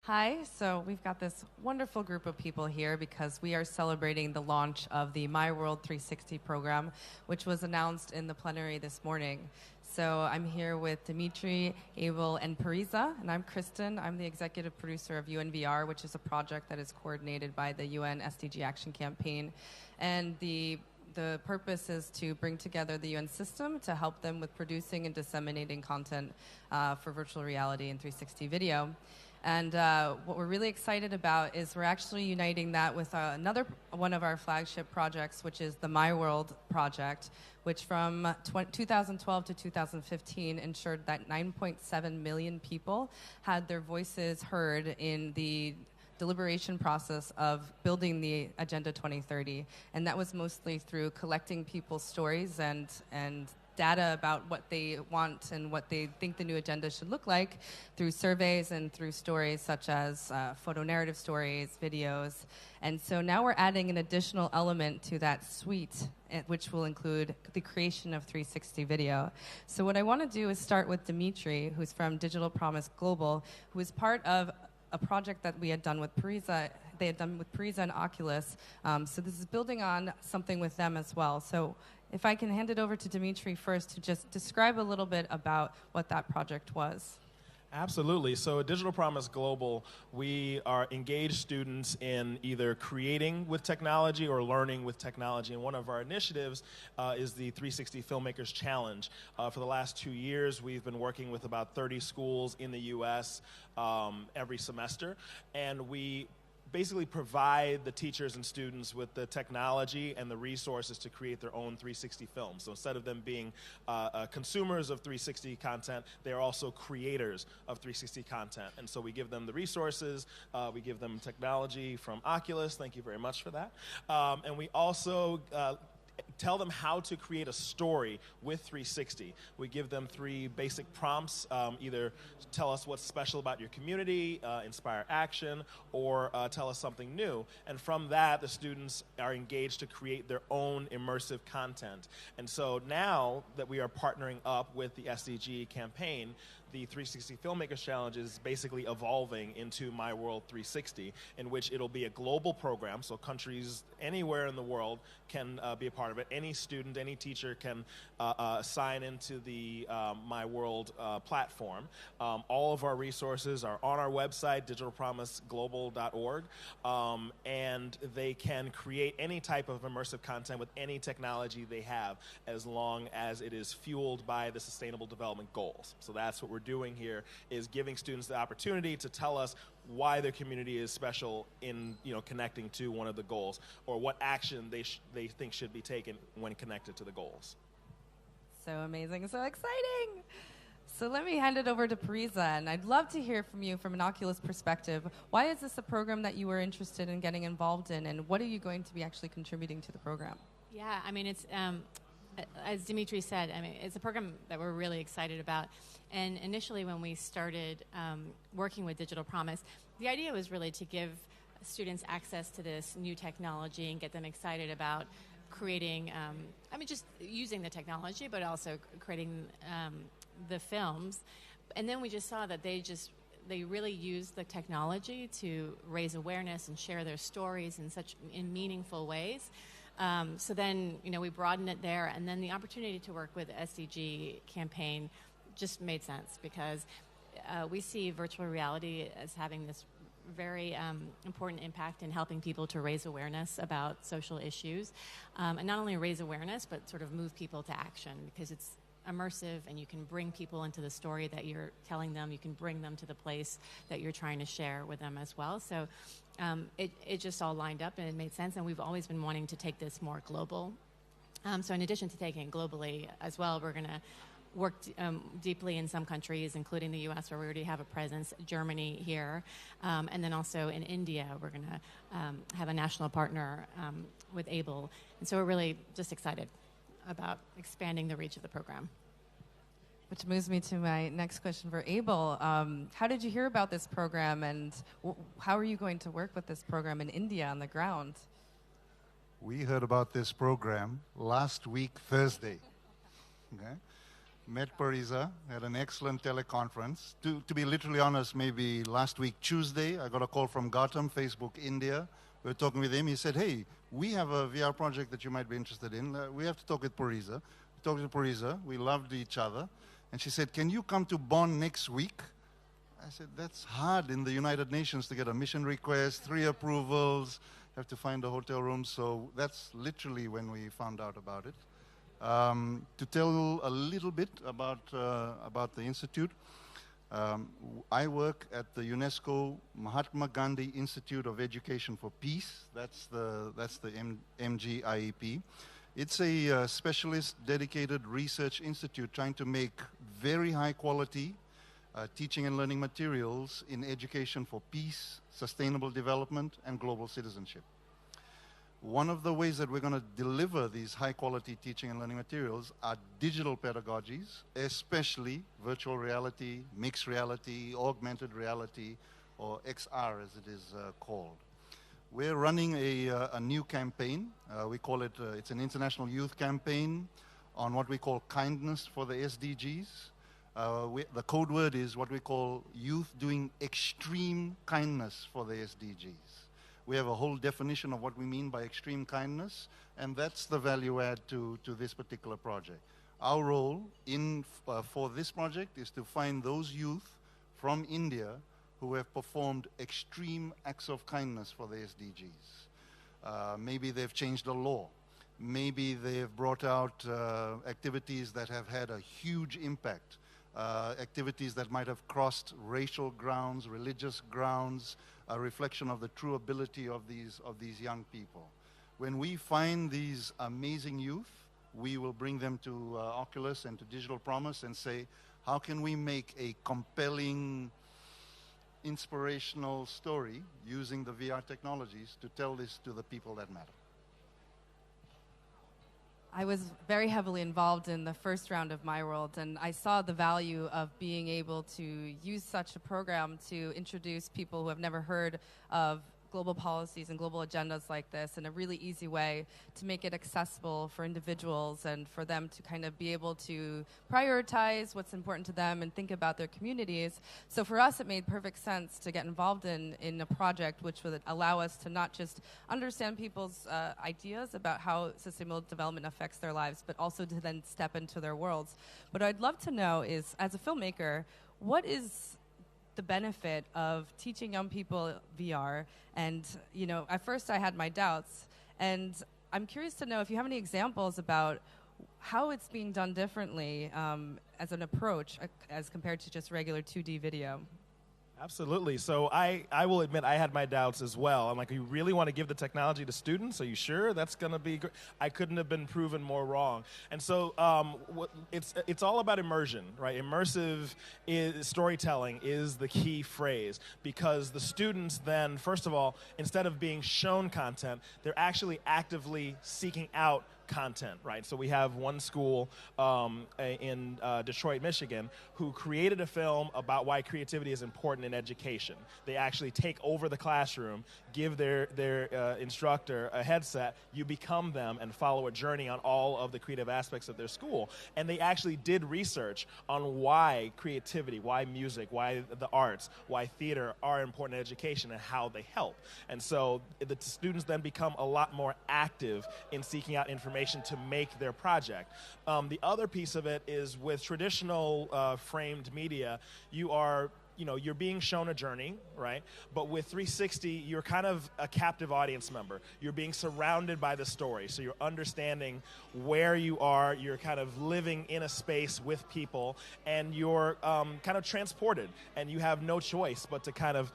Hi, so we've got this wonderful group of people here because we are celebrating the launch of the My World 360 program, which was announced in the plenary this morning. So I'm here with Dimitri, Abel, and Parisa, and I'm Kristen. I'm the executive producer of UNVR, which is a project that is coordinated by the UN SDG Action Campaign. And the purpose is to bring together the UN system to help them with producing and disseminating content for virtual reality and 360 video. And what we're really excited about is we're actually uniting that with another one of our flagship projects, which is the My World project, which from 2012 to 2015 ensured that 9.7 million people had their voices heard in the deliberation process of building the Agenda 2030. And that was mostly through collecting people's stories and data about what they want and what they think the new agenda should look like through surveys and through stories such as photo-narrative stories, videos. And so now we're adding an additional element to that suite, which will include the creation of 360 video. So what I want to do is start with Dimitri, who's from Digital Promise Global, who is part of a project that we had done with Parisa. They had done with Parisa and Oculus. So this is building on something with them as well. So if I can hand it over to Dimitri first to just describe a little bit about what that project was. Absolutely. So at Digital Promise Global, we are engaged students in either creating with technology or learning with technology. And one of our initiatives is the 360 Filmmakers Challenge. For the last 2 years, we've been working with about 30 schools in the U.S. Every semester. And we basically provide the teachers and students with the technology and the resources to create their own 360 films. So instead of them being consumers of 360 content, they're also creators of 360 content. And so we give them the resources, we give them technology from Oculus, thank you very much for that. And we also tell them how to create a story with 360. We give them 3 basic prompts, either tell us what's special about your community, inspire action, or tell us something new. And from that, the students are engaged to create their own immersive content. And so now that we are partnering up with the SDG campaign, the 360 Filmmakers Challenge is basically evolving into My World 360, in which it'll be a global program, so countries anywhere in the world can be a part of it. Any student, any teacher can sign into the My World platform. All of our resources are on our website, digitalpromiseglobal.org, and they can create any type of immersive content with any technology they have, as long as it is fueled by the Sustainable Development Goals. So that's what we're doing here, is giving students the opportunity to tell us why their community is special in connecting to one of the goals, or what action they think should be taken when connected to the goals. So amazing, so exciting. So let me hand it over to Parisa, and I'd love to hear from you from an Oculus perspective. Why is this a program that you were interested in getting involved in, and what are you going to be actually contributing to the program? Yeah, I mean, it's as Dimitri said, I mean, it's a program that we're really excited about. And initially when we started working with Digital Promise, the idea was really to give students access to this new technology and get them excited about creating, just using the technology, but also creating the films. And then we just saw that they really used the technology to raise awareness and share their stories in meaningful ways. So then, we broadened it there, and then the opportunity to work with SDG campaign just made sense, because we see virtual reality as having this very important impact in helping people to raise awareness about social issues, and not only raise awareness, but sort of move people to action, because it's immersive and you can bring people into the story that you're telling them. You can bring them to the place that you're trying to share with them as well. So it just all lined up and it made sense, and we've always been wanting to take this more global. So in addition to taking it globally as well, we're going to work deeply in some countries, including the U.S., where we already have a presence, Germany here, and then also in India, we're going to have a national partner with Able. And so we're really just excited about expanding the reach of the program. Which moves me to my next question for Abel. How did you hear about this program, and how are you going to work with this program in India on the ground? We heard about this program last week, Thursday. Okay? met Parisa, had an excellent teleconference. To be literally honest, maybe last week, Tuesday, I got a call from Gautam, Facebook India. We were talking with him. He said, hey, we have a VR project that you might be interested in. We have to talk with Parisa. We talked to Parisa. We loved each other. And she said, can you come to Bonn next week? I said, that's hard in the United Nations to get a mission request, 3 approvals, have to find a hotel room. So that's literally when we found out about it. To tell a little bit about the Institute, I work at the UNESCO Mahatma Gandhi Institute of Education for Peace. That's the MGIEP. It's a specialist dedicated research institute trying to make very high quality teaching and learning materials in education for peace, sustainable development, and global citizenship. One of the ways that we're going to deliver these high-quality teaching and learning materials are digital pedagogies, especially virtual reality, mixed reality, augmented reality, or XR as it is called. We're running a new campaign. We call it, it's an international youth campaign on what we call kindness for the SDGs. The code word is what we call youth doing extreme kindness for the SDGs. We have a whole definition of what we mean by extreme kindness, and that's the value add to this particular project. Our role for this project is to find those youth from India who have performed extreme acts of kindness for the SDGs. Maybe they've changed a law. Maybe they've brought out activities that have had a huge impact, activities that might have crossed racial grounds, religious grounds, a reflection of the true ability of these young people. When we find these amazing youth, we will bring them to Oculus and to Digital Promise and say, how can we make a compelling, inspirational story using the VR technologies to tell this to the people that matter? I was very heavily involved in the first round of My World, and I saw the value of being able to use such a program to introduce people who have never heard of global policies and global agendas like this in a really easy way to make it accessible for individuals and for them to kind of be able to prioritize what's important to them and think about their communities. So for us, it made perfect sense to get involved in a project which would allow us to not just understand people's ideas about how sustainable development affects their lives, but also to then step into their worlds. What I'd love to know is, as a filmmaker, what is the benefit of teaching young people VR? And, you know, at first I had my doubts, and I'm curious to know if you have any examples about how it's being done differently as an approach as compared to just regular 2D video. Absolutely. So I will admit I had my doubts as well. I'm like, you really want to give the technology to students? Are you sure that's going to be good? I couldn't have been proven more wrong. And so it's all about immersion, right? Immersive storytelling is the key phrase, because the students then, first of all, instead of being shown content, they're actually actively seeking out content, right? So we have one school in Detroit, Michigan, who created a film about why creativity is important in education. They actually take over the classroom, give their instructor a headset, you become them, and follow a journey on all of the creative aspects of their school. And they actually did research on why creativity, why music, why the arts, why theater are important in education and how they help. And so the students then become a lot more active in seeking out information to make their project. The other piece of it is with traditional framed media, you're being shown a journey, right? But with 360, you're kind of a captive audience member. You're being surrounded by the story, so you're understanding where you are. You're kind of living in a space with people, and you're kind of transported, and you have no choice but to kind of.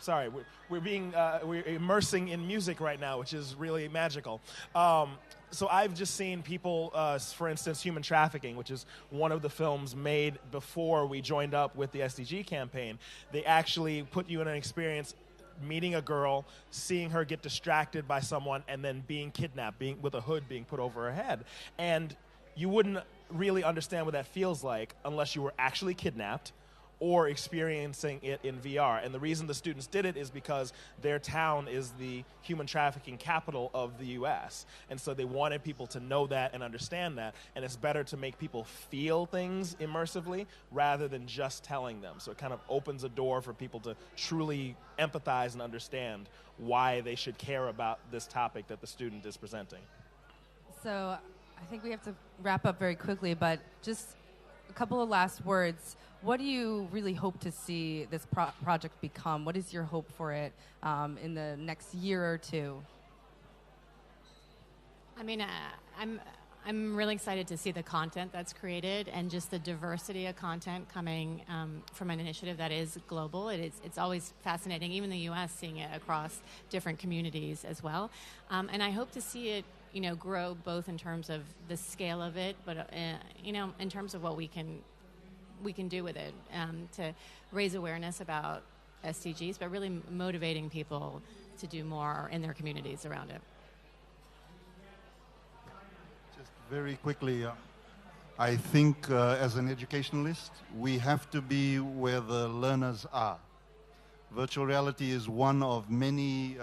Sorry, we're immersing in music right now, which is really magical. So I've just seen people, for instance, Human Trafficking, which is one of the films made before we joined up with the SDG campaign. They actually put you in an experience meeting a girl, seeing her get distracted by someone, and then being kidnapped, with a hood being put over her head. And you wouldn't really understand what that feels like unless you were actually kidnapped, or experiencing it in VR. And the reason the students did it is because their town is the human trafficking capital of the US. And so they wanted people to know that and understand that. And it's better to make people feel things immersively rather than just telling them. So it kind of opens a door for people to truly empathize and understand why they should care about this topic that the student is presenting. So I think we have to wrap up very quickly, but just a couple of last words. What do you really hope to see this project become? What is your hope for it in the next year or two? I mean, I'm really excited to see the content that's created and just the diversity of content coming from an initiative that is global. It's always fascinating, even the U.S., seeing it across different communities as well. And I hope to see it, grow both in terms of the scale of it, but in terms of what we can do with it to raise awareness about SDGs, but really motivating people to do more in their communities around it. Just very quickly, I think as an educationalist, we have to be where the learners are. Virtual reality is one of many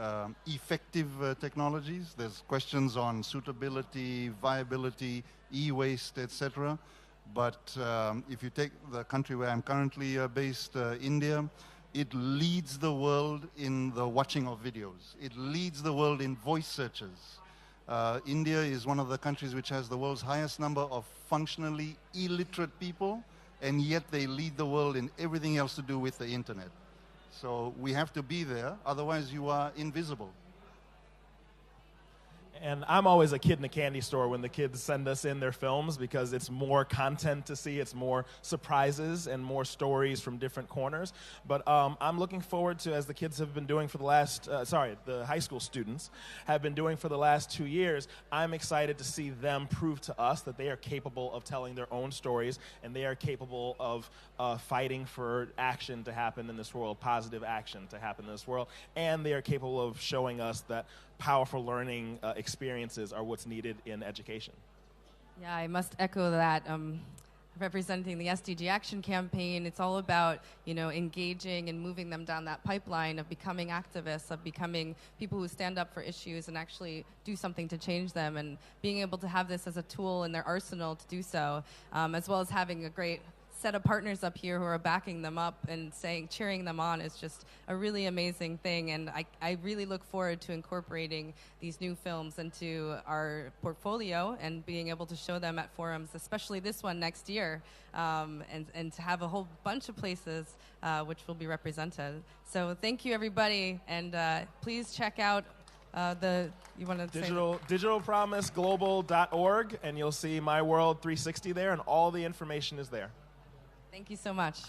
effective technologies. There's questions on suitability, viability, e-waste, etc. But if you take the country where I'm currently based, India, it leads the world in the watching of videos. It leads the world in voice searches. India is one of the countries which has the world's highest number of functionally illiterate people, and yet they lead the world in everything else to do with the internet. So we have to be there, otherwise you are invisible. And I'm always a kid in a candy store when the kids send us in their films because it's more content to see, it's more surprises and more stories from different corners. But I'm looking forward to, as the kids have been doing for the last, the high school students have been doing for the last 2 years, I'm excited to see them prove to us that they are capable of telling their own stories and they are capable of fighting for action to happen in this world, positive action to happen in this world, and they are capable of showing us that powerful learning experiences are what's needed in education. Yeah, I must echo that. Representing the SDG Action Campaign, it's all about, engaging and moving them down that pipeline of becoming activists, of becoming people who stand up for issues and actually do something to change them, and being able to have this as a tool in their arsenal to do so, as well as having a great set of partners up here who are backing them up and cheering them on is just a really amazing thing. And I really look forward to incorporating these new films into our portfolio and being able to show them at forums, especially this one next year, and to have a whole bunch of places which will be represented. So thank you, everybody, and please check out digitalpromiseglobal.org, and you'll see My World 360 there, and all the information is there. Thank you so much.